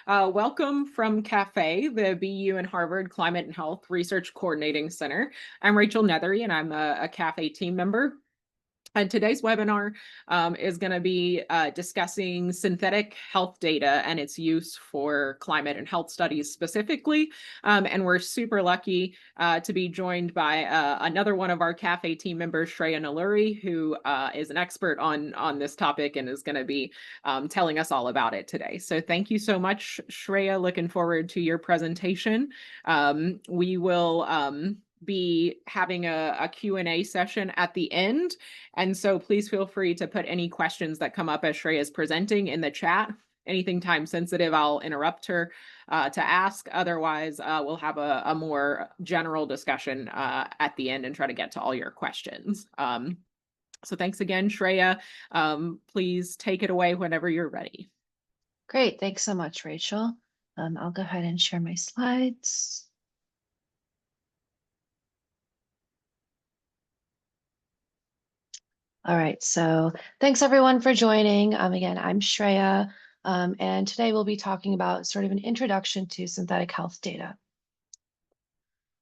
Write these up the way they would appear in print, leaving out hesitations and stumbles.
Welcome from CAFE, the BU and Harvard Climate and Health Research Coordinating Center. I'm Rachel Nethery, and I'm a CAFE team member. And today's webinar is going to be discussing synthetic health data and its use for climate and health studies specifically. And we're super lucky to be joined by another one of our CAFE team members, Shreya Nalluri, who is an expert on this topic and is going to be telling us all about it today. So thank you so much, Shreya. Looking forward to your presentation. We will be having a Q&A session at the end. And so please feel free to put any questions that come up as Shreya is presenting in the chat. Anything time sensitive, I'll interrupt her to ask. Otherwise, we'll have a more general discussion at the end and try to get to all your questions. So thanks again, Shreya. Please take it away whenever you're ready. Great, thanks so much, Rachel. I'll go ahead and share my slides. All right, so thanks everyone for joining. Again, I'm Shreya, and today we'll be talking about sort of an introduction to synthetic health data.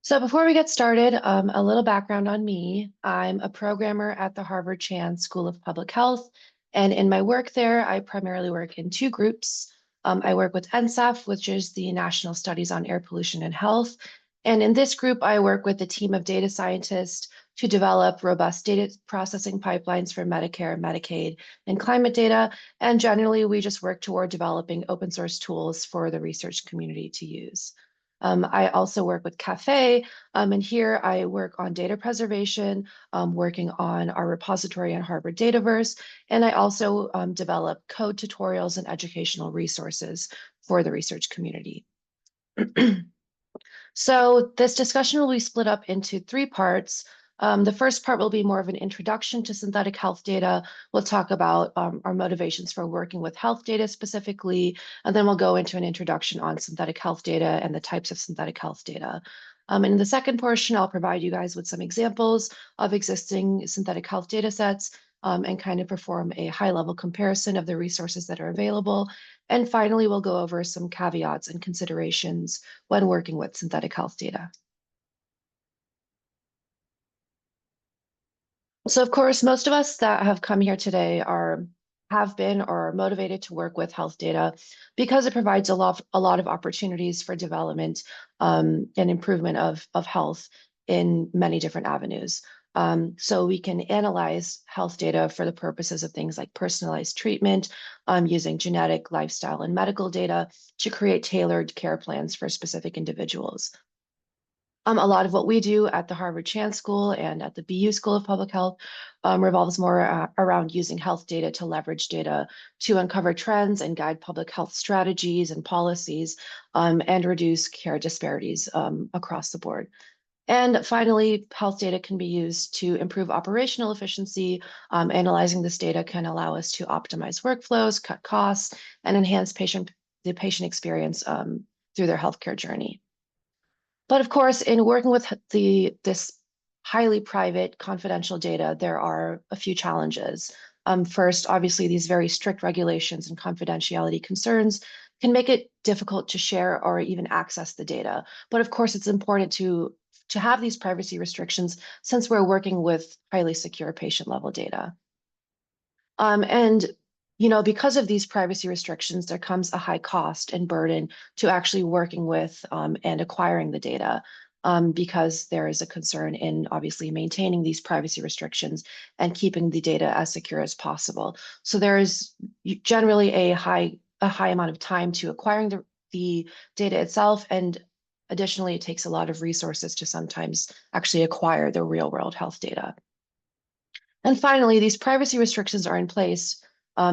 So before we get started, a little background on me. I'm a programmer at the Harvard Chan School of Public Health, and in my work there, I primarily work in two groups. I work with NSEF, which is the National Studies on Air Pollution and Health, and in this group, I work with a team of data scientists to develop robust data processing pipelines for Medicare, Medicaid, and climate data. And generally, we just work toward developing open source tools for the research community to use. I also work with CAFE, and here I work on data preservation, working on our repository on Harvard Dataverse, and I also develop code tutorials and educational resources for the research community. So this discussion will be split up into three parts. The first part will be more of an introduction to synthetic health data. We'll talk about our motivations for working with health data specifically, and then we'll go into an introduction on synthetic health data and the types of synthetic health data. And in the second portion, I'll provide you guys with some examples of existing synthetic health data sets and kind of perform a high-level comparison of the resources that are available. And finally, we'll go over some caveats and considerations when working with synthetic health data. So of course, most of us that have come here today have been or are motivated to work with health data because it provides a lot of opportunities for development and improvement of health in many different avenues. So we can analyze health data for the purposes of things like personalized treatment, using genetic, lifestyle, and medical data to create tailored care plans for specific individuals. A lot of what we do at the Harvard Chan School and at the BU School of Public Health revolves more around using health data to leverage data to uncover trends and guide public health strategies and policies and reduce care disparities across the board. And finally, health data can be used to improve operational efficiency. Analyzing this data can allow us to optimize workflows, cut costs, and enhance the patient experience through their healthcare journey. But of course, in working with this highly private, confidential data, there are a few challenges. First, obviously, these very strict regulations and confidentiality concerns can make it difficult to share or even access the data. But of course, it's important to have these privacy restrictions since we're working with highly secure patient-level data. And because of these privacy restrictions, there comes a high cost and burden to actually working with and acquiring the data because there is a concern in obviously maintaining these privacy restrictions and keeping the data as secure as possible. So there is generally a high amount of time to acquiring the data itself, and additionally, it takes a lot of resources to sometimes actually acquire the real-world health data. And finally, these privacy restrictions are in place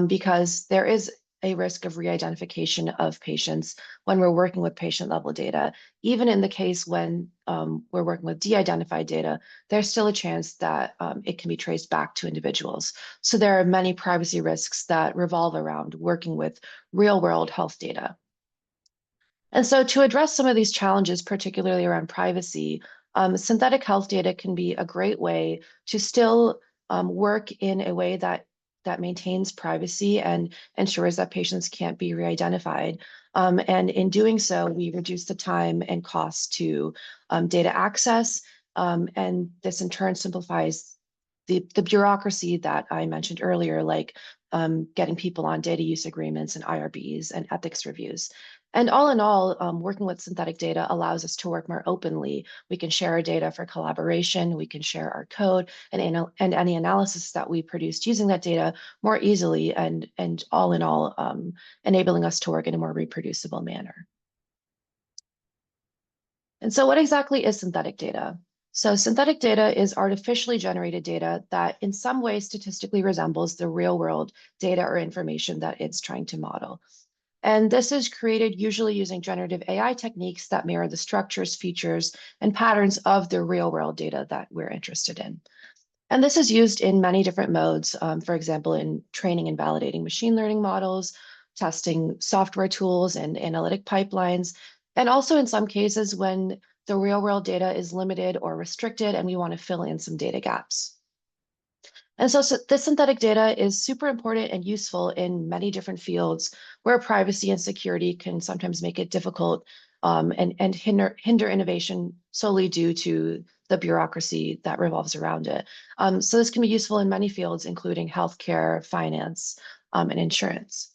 because there is a risk of re-identification of patients when we're working with patient-level data. Even in the case when we're working with de-identified data, there's still a chance that it can be traced back to individuals. So there are many privacy risks that revolve around working with real-world health data. And so to address some of these challenges, particularly around privacy, synthetic health data can be a great way to still work in a way that that maintains privacy and ensures that patients can't be re-identified. And in doing so, we reduce the time and cost to data access. And this in turn simplifies the bureaucracy that I mentioned earlier, like getting people on data use agreements and IRBs and ethics reviews. And all in all, working with synthetic data allows us to work more openly. We can share our data for collaboration, we can share our code and any analysis that we produced using that data more easily, and all in all, enabling us to work in a more reproducible manner. And so what exactly is synthetic data? So synthetic data is artificially generated data that in some way statistically resembles the real world data or information that it's trying to model. And this is created usually using generative AI techniques that mirror the structures, features, and patterns of the real world data that we're interested in. And this is used in many different modes, for example, in training and validating machine learning models, testing software tools and analytic pipelines, and also in some cases when the real world data is limited or restricted and we want to fill in some data gaps. And so this synthetic data is super important and useful in many different fields where privacy and security can sometimes make it difficult and hinder innovation solely due to the bureaucracy that revolves around it. So this can be useful in many fields, including healthcare, finance, and insurance.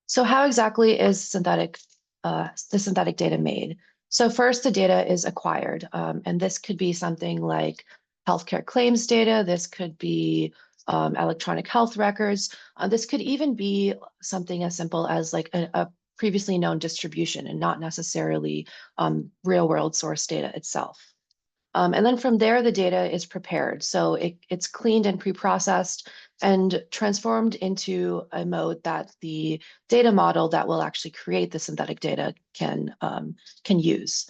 So how exactly is the synthetic data made? So first, the data is acquired, and this could be something like healthcare claims data. This could be electronic health records. This could even be something as simple as like a previously known distribution and not necessarily real world source data itself. And then from there, the data is prepared. So it's cleaned and pre-processed and transformed into a mode that the data model that will actually create the synthetic data can use.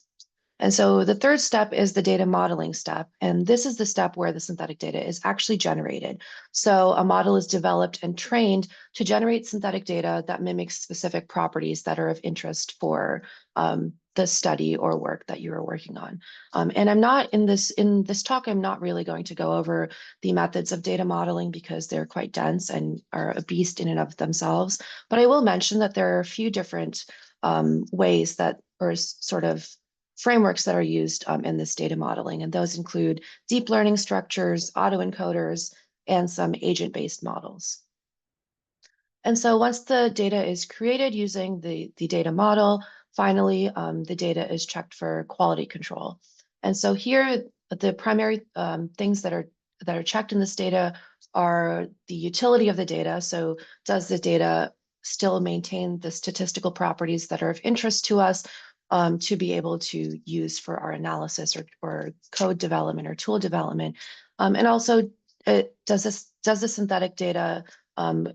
And so the third step is the data modeling step. And this is the step where the synthetic data is actually generated. So a model is developed and trained to generate synthetic data that mimics specific properties that are of interest for the study or work that you are working on. And I'm not in this talk, I'm not really going to go over the methods of data modeling because they're quite dense and are a beast in and of themselves. But I will mention that there are a few different ways that, or sort of frameworks that are used in this data modeling, and those include deep learning structures, autoencoders, and some agent-based models. And so once the data is created using the data model, finally, the data is checked for quality control. And so here, the primary things that are checked in this data are the utility of the data. So does the data still maintain the statistical properties that are of interest to us to be able to use for our analysis or code development or tool development? And also, does the synthetic data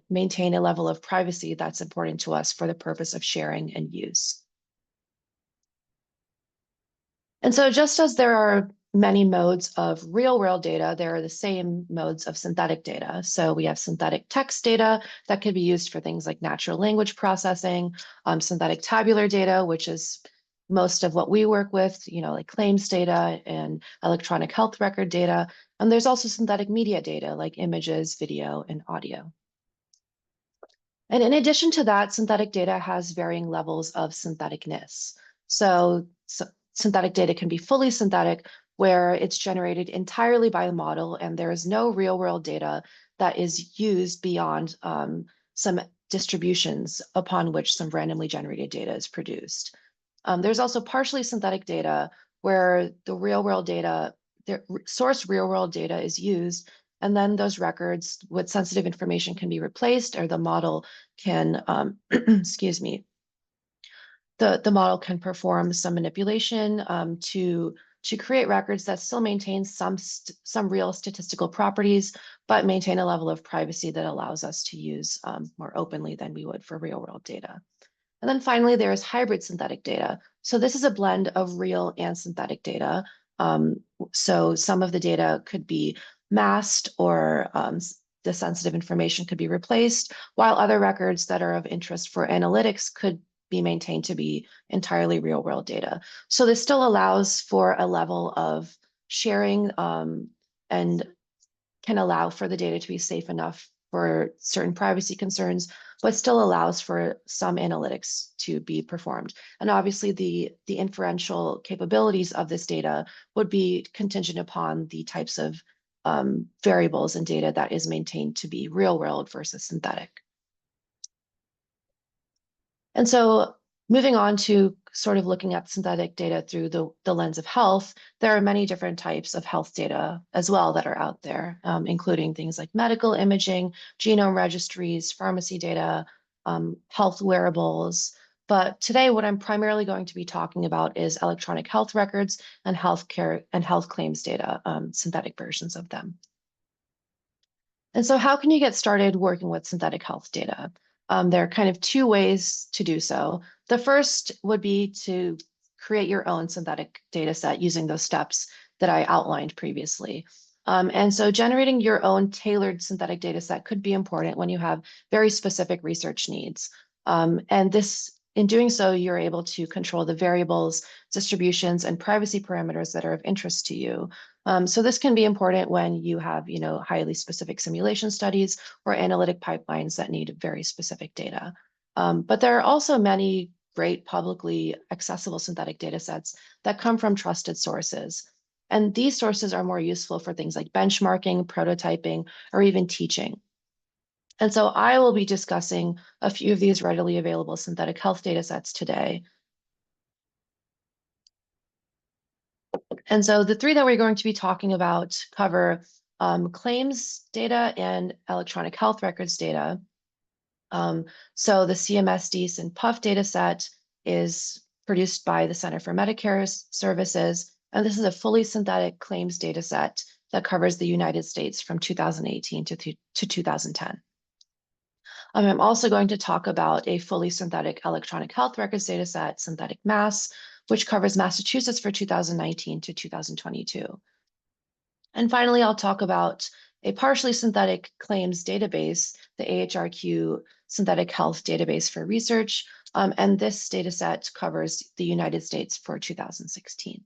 maintain a level of privacy that's important to us for the purpose of sharing and use? And so just as there are many modes of real world data, there are the same modes of synthetic data. So we have synthetic text data that could be used for things like natural language processing, synthetic tabular data, which is most of what we work with, like claims data and electronic health record data. And there's also synthetic media data like images, video, and audio. And in addition to that, synthetic data has varying levels of syntheticness. So synthetic data can be fully synthetic, where it's generated entirely by the model, and there is no real world data that is used beyond some distributions upon which some randomly generated data is produced. There's also partially synthetic data where the real world data, the source real world data is used, and then those records with sensitive information can be replaced, or the model can, excuse me, the model can perform some manipulation to create records that still maintain some real statistical properties, but maintain a level of privacy that allows us to use more openly than we would for real world data. And then finally, there is hybrid synthetic data. So this is a blend of real and synthetic data. So some of the data could be masked, or the sensitive information could be replaced, while other records that are of interest for analytics could be maintained to be entirely real world data. So this still allows for a level of sharing and can allow for the data to be safe enough for certain privacy concerns, but still allows for some analytics to be performed. And obviously the inferential capabilities of this data would be contingent upon the types of variables and data that is maintained to be real world versus synthetic. And so moving on to sort of looking at synthetic data through the lens of health, there are many different types of health data as well that are out there, including things like medical imaging, genome registries, pharmacy data, health wearables. But today, what I'm primarily going to be talking about is electronic health records and healthcare and health claims data, synthetic versions of them. And so how can you get started working with synthetic health data? There are kind of two ways to do so. The first would be to create your own synthetic data set using those steps that I outlined previously. And so generating your own tailored synthetic data set could be important when you have very specific research needs. And in doing so, you're able to control the variables, distributions, and privacy parameters that are of interest to you. So this can be important when you have, highly specific simulation studies or analytic pipelines that need very specific data. But there are also many great publicly accessible synthetic data sets that come from trusted sources. And these sources are more useful for things like benchmarking, prototyping, or even teaching. And so I will be discussing a few of these readily available synthetic health data sets today. And so the three that we're going to be talking about cover claims data and electronic health records data. So the CMS, DEES, and PUF data set is produced by the Center for Medicare Services. And this is a fully synthetic claims data set that covers the United States from 2018 to 2010. I'm also going to talk about a fully synthetic electronic health records data set, Synthetic Mass, which covers Massachusetts for 2019 to 2022. And finally, I'll talk about a partially synthetic claims database, the AHRQ Synthetic Health Database for Research. And this data set covers the United States for 2016.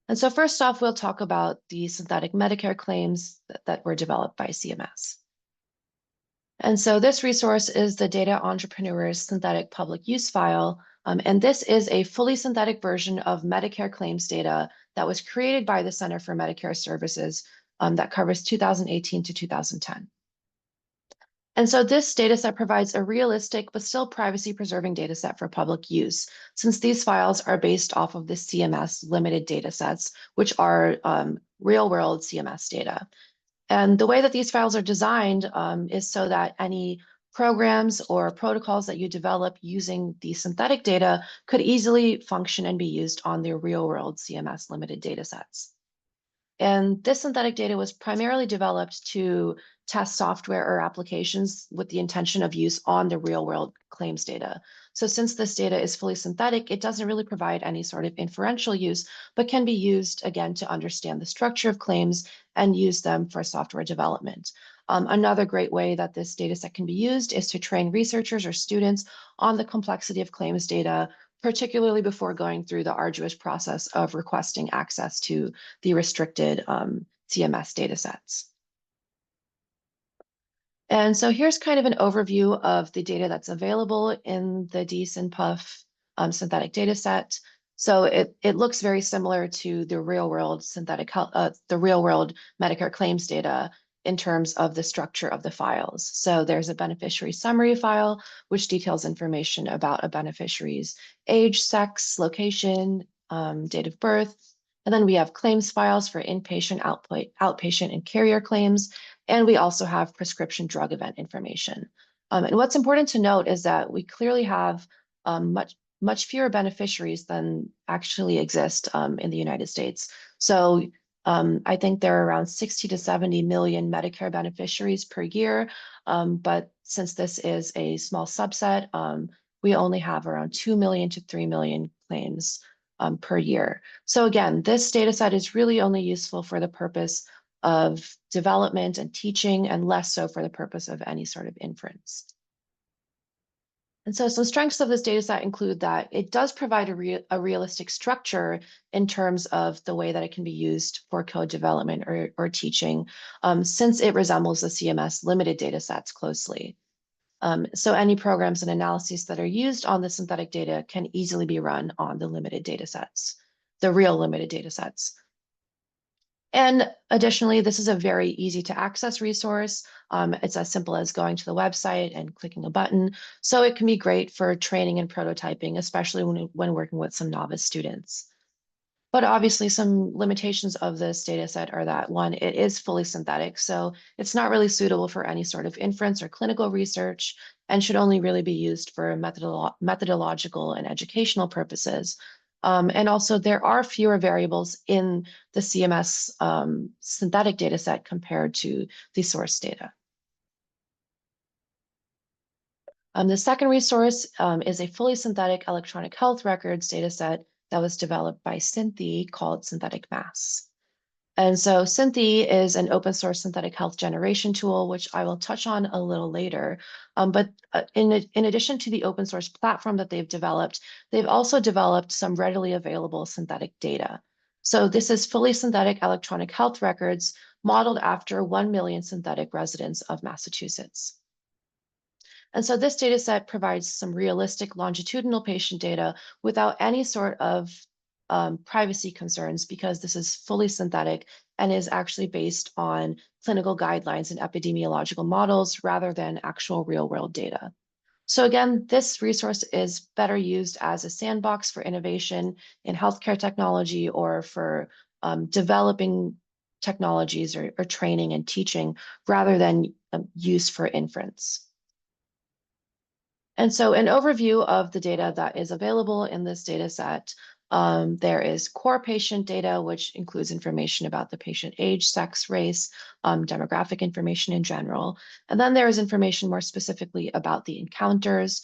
And so first off, we'll talk about the synthetic Medicare claims that were developed by CMS. And so this resource is the Data Entrepreneur's Synthetic Public Use File. And this is a fully synthetic version of Medicare claims data that was created by the Center for Medicare Services that covers 2018 to 2010. And so this data set provides a realistic but still privacy-preserving data set for public use, since these files are based off of the CMS limited data sets, which are real-world CMS data. And the way that these files are designed is so that any programs or protocols that you develop using the synthetic data could easily function and be used on the real-world CMS limited data sets. And this synthetic data was primarily developed to test software or applications with the intention of use on the real-world claims data. So since this data is fully synthetic, it doesn't really provide any sort of inferential use, but can be used, again, to understand the structure of claims and use them for software development. Another great way that this data set can be used is to train researchers or students on the complexity of claims data, particularly before going through the arduous process of requesting access to the restricted CMS data sets. And so here's kind of an overview of the data that's available in the DEES and PUF synthetic data set. So it looks very similar to the real world the real world Medicare claims data in terms of the structure of the files. So there's a beneficiary summary file, which details information about a beneficiary's age, sex, location, date of birth. And then we have claims files for inpatient, outpatient, and carrier claims. And we also have prescription drug event information. And what's important to note is that we clearly have much fewer beneficiaries than actually exist in the United States. So I think there are around 60 to 70 million Medicare beneficiaries per year. But since this is a small subset, we only have around 2 million to 3 million claims per year. So again, this data set is really only useful for the purpose of development and teaching, and less so for the purpose of any sort of inference. And so some strengths of this data set include that it does provide a realistic structure in terms of the way that it can be used for code development or teaching, since it resembles the CMS limited data sets closely. So any programs and analyses that are used on the synthetic data can easily be run on the limited data sets, the real limited data sets. And additionally, this is a very easy to access resource. It's as simple as going to the website and clicking a button. So it can be great for training and prototyping, especially when working with some novice students. But obviously some limitations of this data set are that one, it is fully synthetic, so it's not really suitable for any sort of inference or clinical research and should only really be used for methodological and educational purposes. And also there are fewer variables in the CMS synthetic data set compared to the source data. The second resource is a fully synthetic electronic health records data set that was developed by Synthi called Synthetic Mass. And so Synthi is an open source synthetic health generation tool, which I will touch on a little later. But in addition to the open source platform that they've developed, they've also developed some readily available synthetic data. So this is fully synthetic electronic health records modeled after 1 million synthetic residents of Massachusetts. And so this data set provides some realistic longitudinal patient data without any sort of privacy concerns because this is fully synthetic and is actually based on clinical guidelines and epidemiological models rather than actual real world data. So again, this resource is better used as a sandbox for innovation in healthcare technology or for developing technologies or training and teaching rather than use for inference. And so an overview of the data that is available in this data set, there is core patient data, which includes information about the patient age, sex, race, demographic information in general. And then there is information more specifically about the encounters,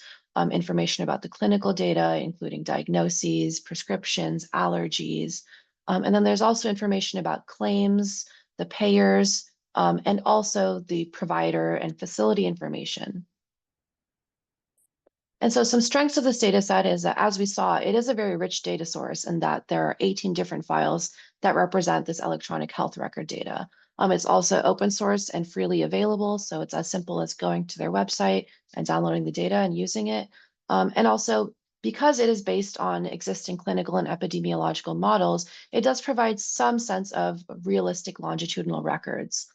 information about the clinical data, including diagnoses, prescriptions, allergies. And then there's also information about claims, the payers, and also the provider and facility information. And so some strengths of this data set is that, as we saw, it is a very rich data source and that there are 18 different files that represent this electronic health record data. It's also open source and freely available, so it's as simple as going to their website and downloading the data and using it. And also, because it is based on existing clinical and epidemiological models, it does provide some sense of realistic longitudinal records.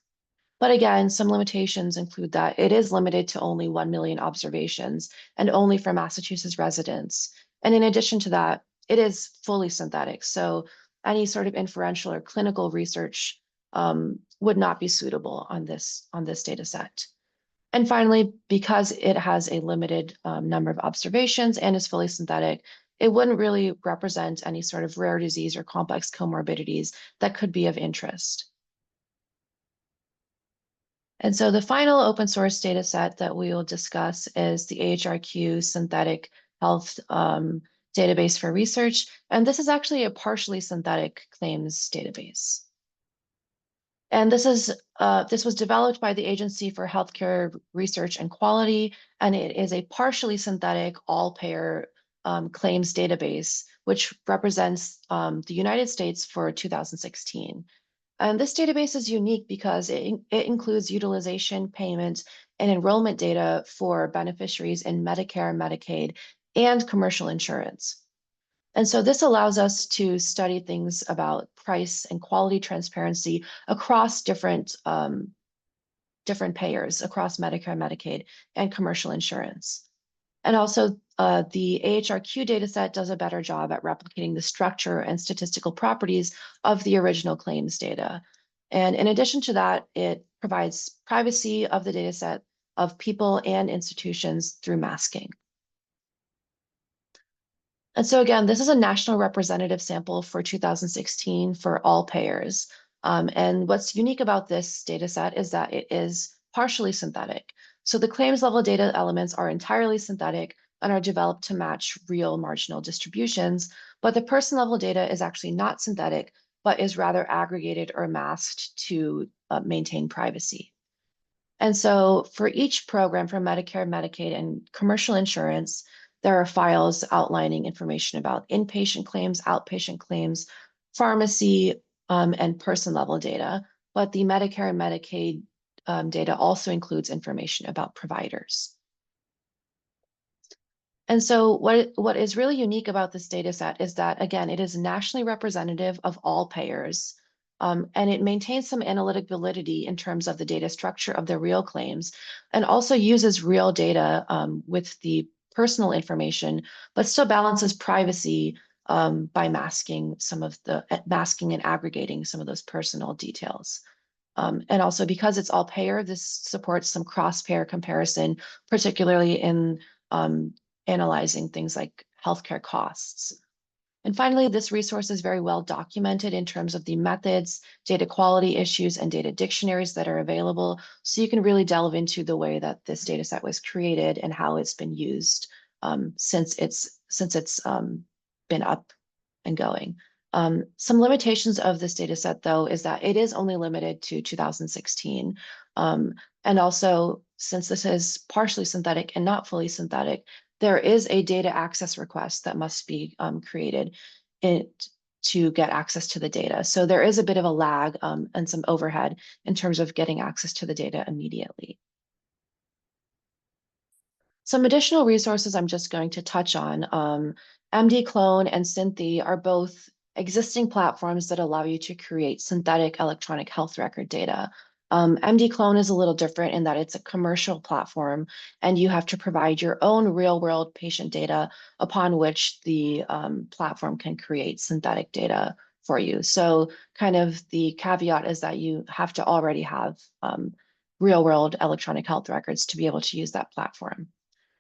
But again, some limitations include that it is limited to only 1 million observations and only for Massachusetts residents. And in addition to that, it is fully synthetic. So any sort of inferential or clinical research would not be suitable on this data set. And finally, because it has a limited number of observations and is fully synthetic, it wouldn't really represent any sort of rare disease or complex comorbidities that could be of interest. And so the final open source data set that we will discuss is the AHRQ synthetic health database for research. And this is actually a partially synthetic claims database. And this was developed by the Agency for Healthcare Research and Quality, and it is a partially synthetic all-payer claims database, which represents the United States for 2016. And this database is unique because it includes utilization, payment, and enrollment data for beneficiaries in Medicare, Medicaid, and commercial insurance. And so this allows us to study things about price and quality transparency across different payers, across Medicare, Medicaid, and commercial insurance. And also the AHRQ dataset does a better job at replicating the structure and statistical properties of the original claims data. And in addition to that, it provides privacy of the dataset of people and institutions through masking. And so again, this is a national representative sample for 2016 for all payers. And what's unique about this data set is that it is partially synthetic. So the claims level data elements are entirely synthetic and are developed to match real marginal distributions, but the person level data is actually not synthetic, but is rather aggregated or masked to maintain privacy. And so for each program for Medicare, Medicaid, and commercial insurance, there are files outlining information about inpatient claims, outpatient claims, pharmacy, and person level data. But the Medicare and Medicaid data also includes information about providers. And so what is really unique about this data set is that, again, it is nationally representative of all payers, and it maintains some analytic validity in terms of the data structure of the real claims, and also uses real data with the personal information, but still balances privacy by masking and aggregating some of those personal details. And also because it's all payer, this supports some cross-payer comparison, particularly in um, analyzing things like healthcare costs. And finally, this resource is very well documented in terms of the methods, data quality issues, and data dictionaries that are available. So you can really delve into the way that this data set was created and how it's been used since it's been up and going. Some limitations of this data set, though, is that it is only limited to 2016. And also, since this is partially synthetic and not fully synthetic, there is a data access request that must be created to get access to the data. So there is a bit of a lag and some overhead in terms of getting access to the data immediately. Some additional resources I'm just going to touch on. MDClone and Synthi are both existing platforms that allow you to create synthetic electronic health record data. MDClone is a little different in that it's a commercial platform and you have to provide your own real world patient data upon which the platform can create synthetic data for you. So kind of the caveat is that you have to already have real world electronic health records to be able to use that platform.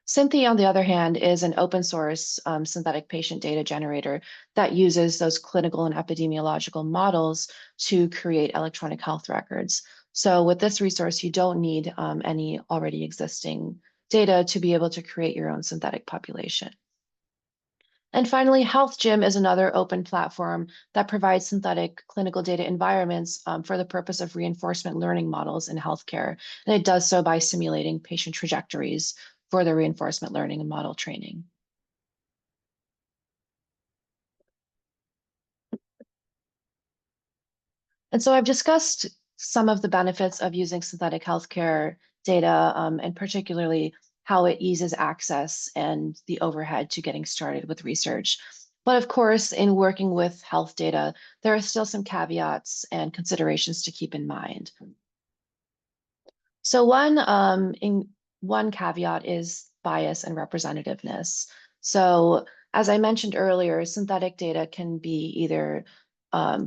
Synthi, on the other hand, is an open source synthetic patient data generator that uses those clinical and epidemiological models to create electronic health records. So with this resource, you don't need any already existing data to be able to create your own synthetic population. And finally, HealthGym is another open platform that provides synthetic clinical data environments for the purpose of reinforcement learning models in healthcare. And it does so by simulating patient trajectories for the reinforcement learning and model training. And so I've discussed some of the benefits of using synthetic healthcare data and particularly how it eases access and the overhead to getting started with research. But of course, in working with health data, there are still some caveats and considerations to keep in mind. So one caveat is bias and representativeness. So as I mentioned earlier, synthetic data can be either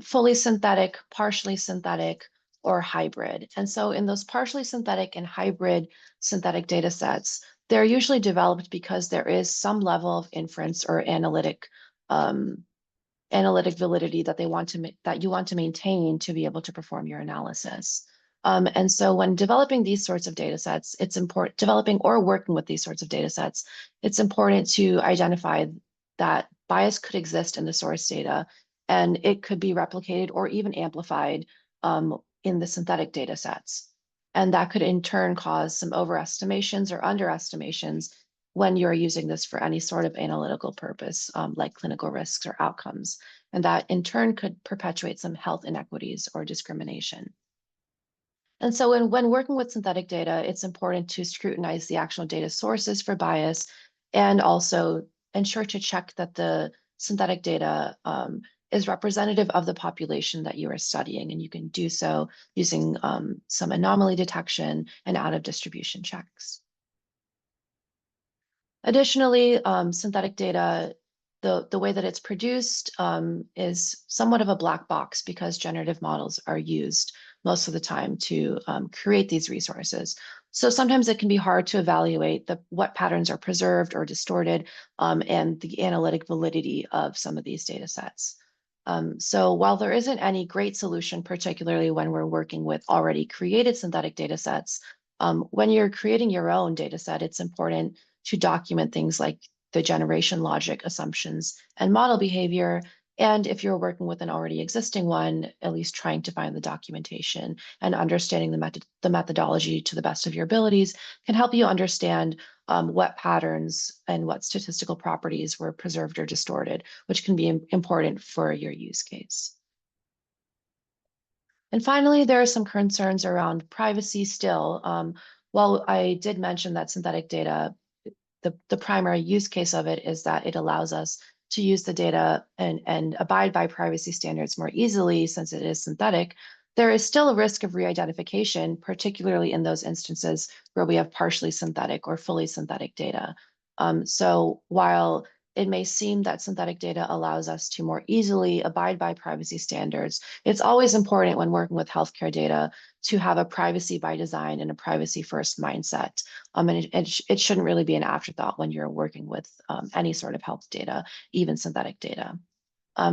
fully synthetic, partially synthetic, or hybrid. And so in those partially synthetic and hybrid synthetic data sets, they're usually developed because there is some level of inference or analytic validity that you want to maintain to be able to perform your analysis. And so when developing these sorts of data sets, it's important, developing or working with these sorts of data sets, it's important to identify that bias could exist in the source data and it could be replicated or even amplified in the synthetic data sets. And that could in turn cause some overestimations or underestimations when you're using this for any sort of analytical purpose, like clinical risks or outcomes. And that in turn could perpetuate some health inequities or discrimination. And so when working with synthetic data, it's important to scrutinize the actual data sources for bias and also ensure to check that the synthetic data is representative of the population that you are studying. And you can do so using some anomaly detection and out of distribution checks. Additionally, synthetic data, the way that it's produced is somewhat of a black box because generative models are used most of the time to create these resources. So sometimes it can be hard to evaluate what patterns are preserved or distorted and the analytic validity of some of these data sets. So while there isn't any great solution, particularly when we're working with already created synthetic data sets, when you're creating your own data set, it's important to document things like the generation logic, assumptions, and model behavior, And if you're working with an already existing one, at least trying to find the documentation and understanding the methodology to the best of your abilities can help you understand what patterns and what statistical properties were preserved or distorted, which can be important for your use case. And finally, there are some concerns around privacy still. While I did mention that synthetic data, the primary use case of it is that it allows us to use the data and abide by privacy standards more easily since it is synthetic, there is still a risk of re-identification, particularly in those instances where we have partially synthetic or fully synthetic data. So while it may seem that synthetic data allows us to more easily abide by privacy standards, it's always important when working with healthcare data to have a privacy by design and a privacy first mindset. And it shouldn't really be an afterthought when you're working with any sort of health data, even synthetic data.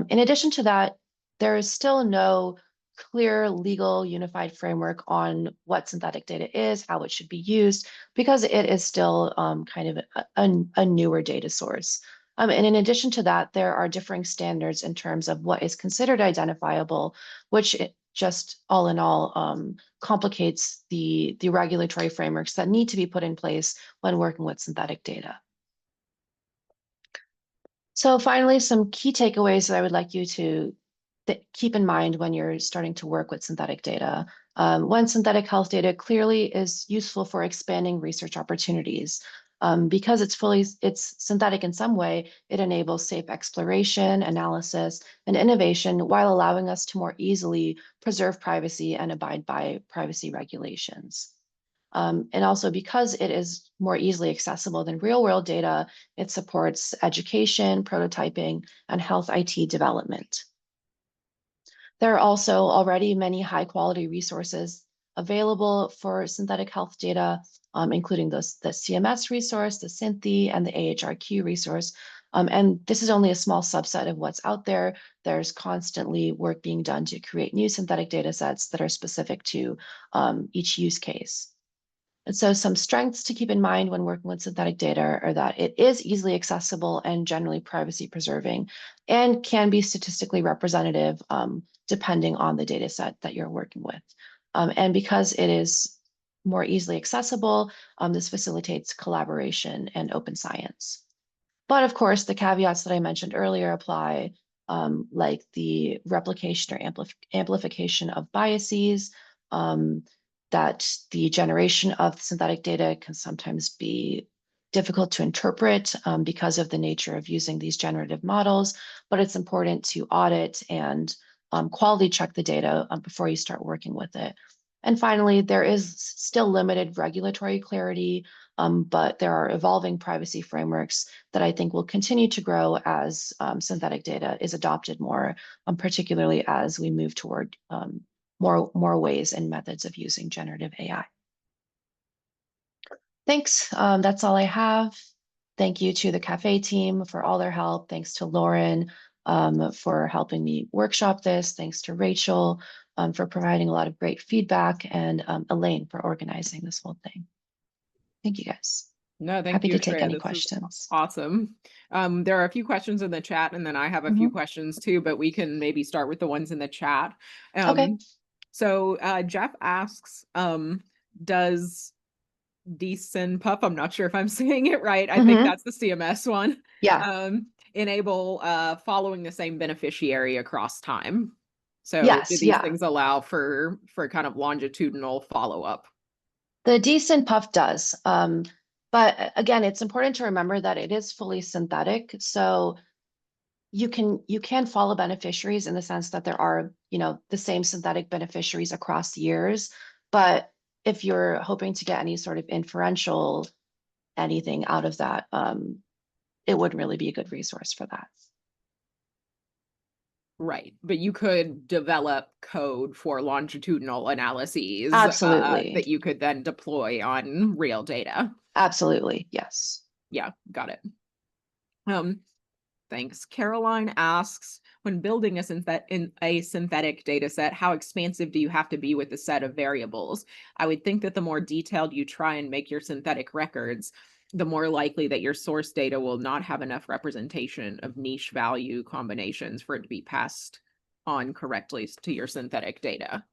In addition to that, there is still no clear legal unified framework on what synthetic data is, how it should be used, because it is still kind of a newer data source. And in addition to that, there are differing standards in terms of what is considered identifiable, which just all in all complicates the regulatory frameworks that need to be put in place when working with synthetic data. So finally, some key takeaways that I would like you to keep in mind when you're starting to work with synthetic data. One, synthetic health data clearly is useful for expanding research opportunities. Because it's synthetic in some way, it enables safe exploration, analysis, and innovation while allowing us to more easily preserve privacy and abide by privacy regulations. And also because it is more easily accessible than real world data, it supports education, prototyping, and health IT development. There are also already many high quality resources available for synthetic health data, including the CMS resource, the Synthi, and the AHRQ resource. And this is only a small subset of what's out there. There's constantly work being done to create new synthetic data sets that are specific to each use case. And so some strengths to keep in mind when working with synthetic data are that it is easily accessible and generally privacy preserving and can be statistically representative depending on the data set that you're working with. And because it is more easily accessible, this facilitates collaboration and open science. But of course, the caveats that I mentioned earlier apply, like the replication or amplification of biases, that the generation of synthetic data can sometimes be difficult to interpret because of the nature of using these generative models, but it's important to audit and quality check the data before you start working with it. And finally, there is still limited regulatory clarity, but there are evolving privacy frameworks that I think will continue to grow as synthetic data is adopted more, particularly as we move toward more ways and methods of using generative AI. Thanks. That's all I have. Thank you to the cafe team for all their help. Thanks to Lauren for helping me workshop this. Thanks to Rachel for providing a lot of great feedback, and Elaine for organizing this whole thing. Thank you guys. No, thank Happy you, to take Shreya. any This is questions. awesome. There are a few questions in the chat, and then I have a few questions too, but we can maybe start with the ones in the chat. Okay. So Jeff asks, does DSynPuff, I'm not sure if I'm saying it right, I think that's the CMS one, Yeah. enable following the same beneficiary across time? So do Yes. these Yeah. things allow for kind of longitudinal follow-up? The DSynPuff does. But again, it's important to remember that it is fully synthetic. So you can follow beneficiaries in the sense that there are, the same synthetic beneficiaries across years. But if you're hoping to get any sort of inferential anything out of that, it wouldn't really be a good resource for that. Right. But you could develop code for longitudinal analyses Absolutely. that you could then deploy on real data. Absolutely. Yes. Yeah, got it. Thanks. Caroline asks, when building a synthetic data set, how expansive do you have to be with the set of variables? I would think that the more detailed you try and make your synthetic records, the more likely that your source data will not have enough representation of niche value combinations for it to be passed on correctly to your synthetic data.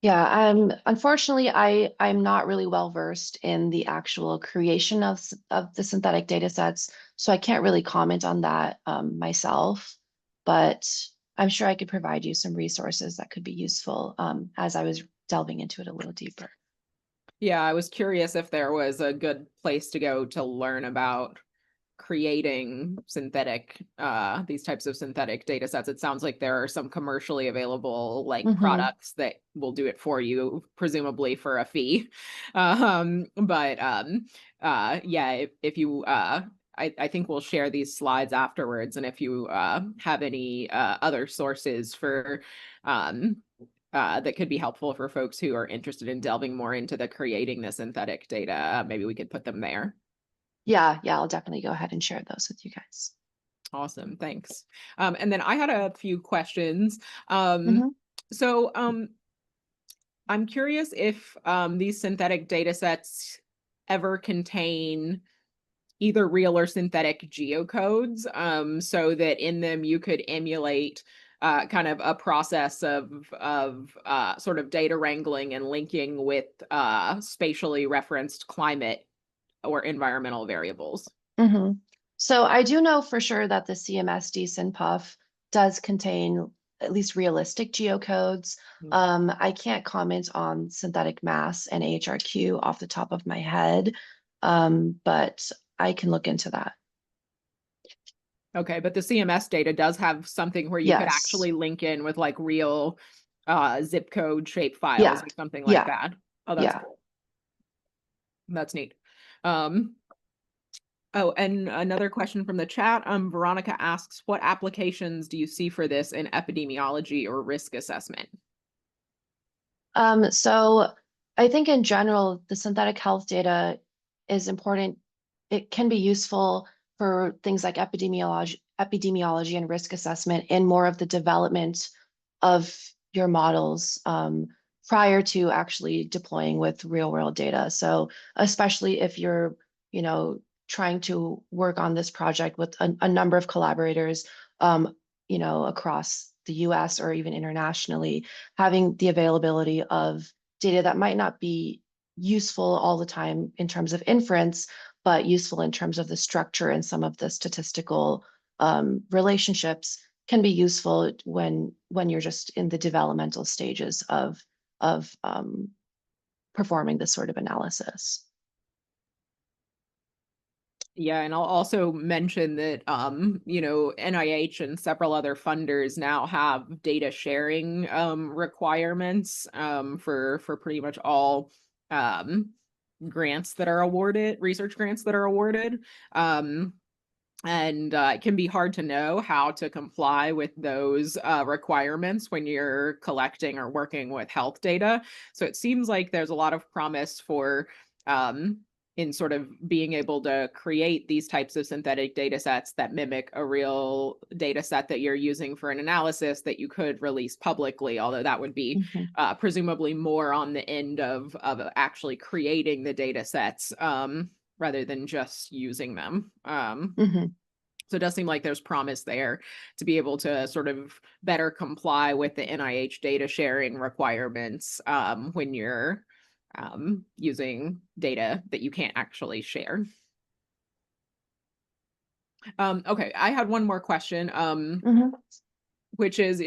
Yeah, unfortunately, I'm not really well versed in the actual creation of the synthetic data sets, so I can't really comment on that myself. But I'm sure I could provide you some resources that could be useful as I was delving into it a little deeper. Yeah, I was curious if there was a good place to go to learn about creating these types of synthetic data sets. It sounds like there are some commercially available like Hmm. products that will do it for you, presumably for a fee. But yeah, if you I think we'll share these slides afterwards, and if you have any other sources for um that could be helpful for folks who are interested in delving more into the creating the synthetic data, maybe we could put them there. Yeah, yeah, I'll definitely go ahead and share those with you guys. Awesome, thanks. And then I had a few questions. Um, Hmm. so I'm curious if these synthetic data sets ever contain either real or synthetic geocodes, so that in them you could emulate kind of a process of sort of data wrangling and linking with spatially referenced climate or environmental variables. Hmm. So I do know for sure that the CMS DSynPuff does contain at least realistic geocodes. Mm. I can't comment on synthetic mass and HRQ off the top of my head, but I can look into that. Okay, but the CMS data does have something where you could Yes. actually link in with like real zip code shape files Yeah. or something like Yeah. that. Oh, that's Yeah. cool. That's neat. Um, oh, and another question from the chat. Veronica asks, what applications do you see for this in epidemiology or risk assessment? So I think in general, the synthetic health data is important. It can be useful for things like epidemiology and risk assessment in more of the development of your models prior to actually deploying with real world data. So especially if you're, you know, trying to work on this project with a number of collaborators, across the US or even internationally, having the availability of data that might not be useful all the time in terms of inference, but useful in terms of the structure and some of the statistical relationships can be useful when you're just in the developmental stages of performing this sort of analysis. Yeah, and I'll also mention that NIH and several other funders now have data sharing requirements for pretty much all um grants that are awarded, research grants that are awarded. And it can be hard to know how to comply with those requirements when you're collecting or working with health data. So it seems like there's a lot of promise for um, in sort of being able to create these types of synthetic data sets that mimic a real data set that you're using for an analysis that you could release publicly, although that would be Mhm. presumably more on the end of actually creating the data sets rather than just using them. Mhm. So it does seem like there's promise there to be able to sort of better comply with the NIH data sharing requirements when you're using data that you can't actually share. Okay, I had one more question. Mhm. Which is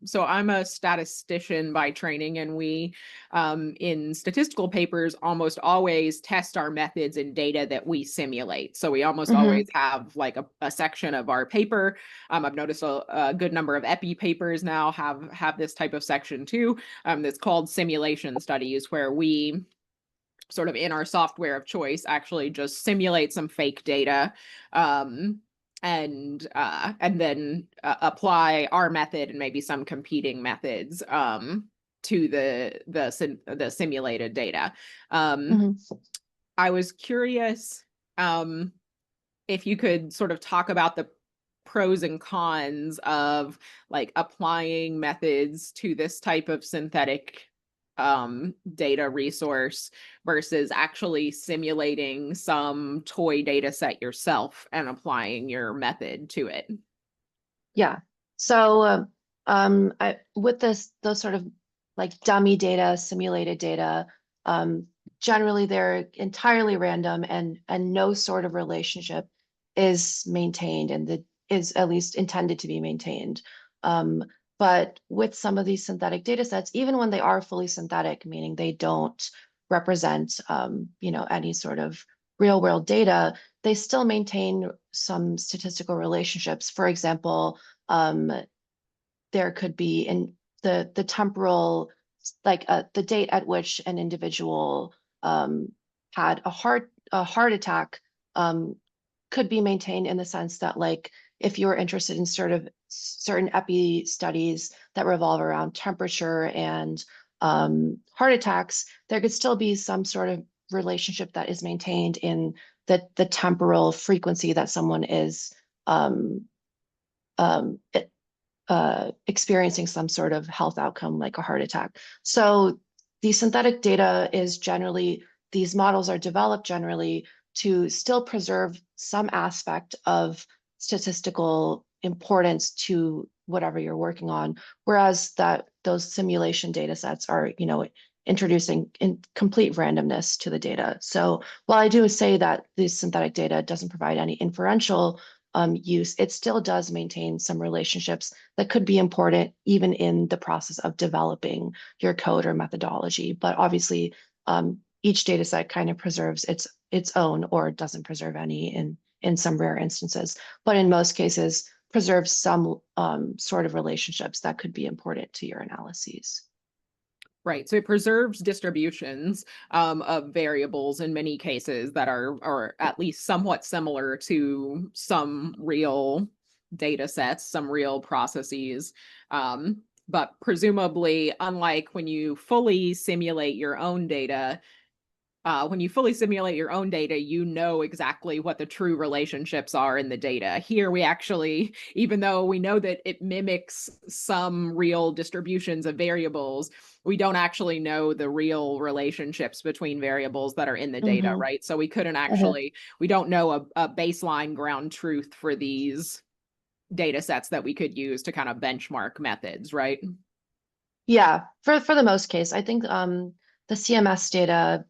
so I'm a statistician by training, and we in statistical papers almost always test our methods in data that we simulate. So we almost always Mhm. have like a section of our paper. I've noticed a good number of epi papers now have this type of section too, that's called simulation studies, where we sort of in our software of choice actually just simulate some fake data, um, and then apply our method and maybe some competing methods to the simulated data. Um, Mhm. I was curious if you could sort of talk about the pros and cons of like applying methods to this type of synthetic data resource versus actually simulating some toy data set yourself and applying your method to it. Yeah. So with those sort of like dummy data, simulated data, um, generally they're entirely random and no sort of relationship is maintained and that is at least intended to be maintained. Um, but with some of these synthetic data sets, even when they are fully synthetic, meaning they don't represent any sort of real world data, they still maintain some statistical relationships. For example, um, there could be in the temporal, like the date at which an individual had a heart attack could be maintained in the sense that like if you're interested in sort of certain epi studies that revolve around temperature and heart attacks, there could still be some sort of relationship that is maintained in the temporal frequency that someone is um, um, experiencing some sort of health outcome like a heart attack. So the synthetic data is generally, these models are developed generally to still preserve some aspect of statistical importance to whatever you're working on, whereas that those simulation data sets are, introducing in complete randomness to the data. So while I do say that the synthetic data doesn't provide any inferential use, it still does maintain some relationships that could be important even in the process of developing your code or methodology. But obviously, each data set kind of preserves its own or doesn't preserve any in some rare instances. But in most cases, preserves some sort of relationships that could be important to your analyses. Right. So it preserves distributions of variables in many cases that are at least somewhat similar to some real data sets, some real processes. But presumably, unlike when you fully simulate your own data, you know exactly what the true relationships are in the data. Here, we actually, even though we know that it mimics some real distributions of variables, we don't actually know the real relationships between variables that are in the data, Mm-hmm. right? So we couldn't Uh-huh. actually, we don't know a baseline ground truth for these data sets that we could use to kind of benchmark methods, right? Yeah, for the most case, I think the CMS data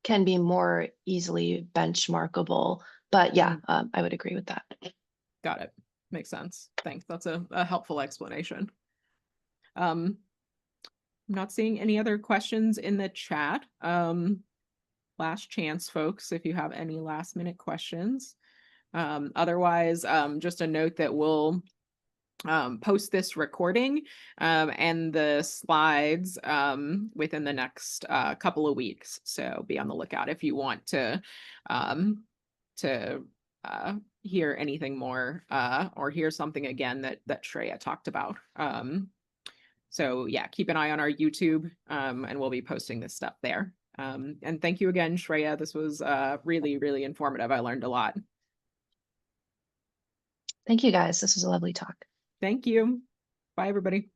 can be more easily benchmarkable. But yeah, Mm, I would agree with that. got it. Makes sense. Thanks. That's a helpful explanation. Um, I'm not seeing any other questions in the chat. Last chance, folks, if you have any last minute questions. Otherwise, just a note that we'll post this recording and the slides within the next couple of weeks. So be on the lookout if you want um, to hear anything more or hear something again that Shreya talked about. So yeah, keep an eye on our YouTube and we'll be posting this stuff there. And thank you again, Shreya. This was really, really informative. I learned a lot. Thank you guys. This was a lovely talk. Thank you. Bye, everybody.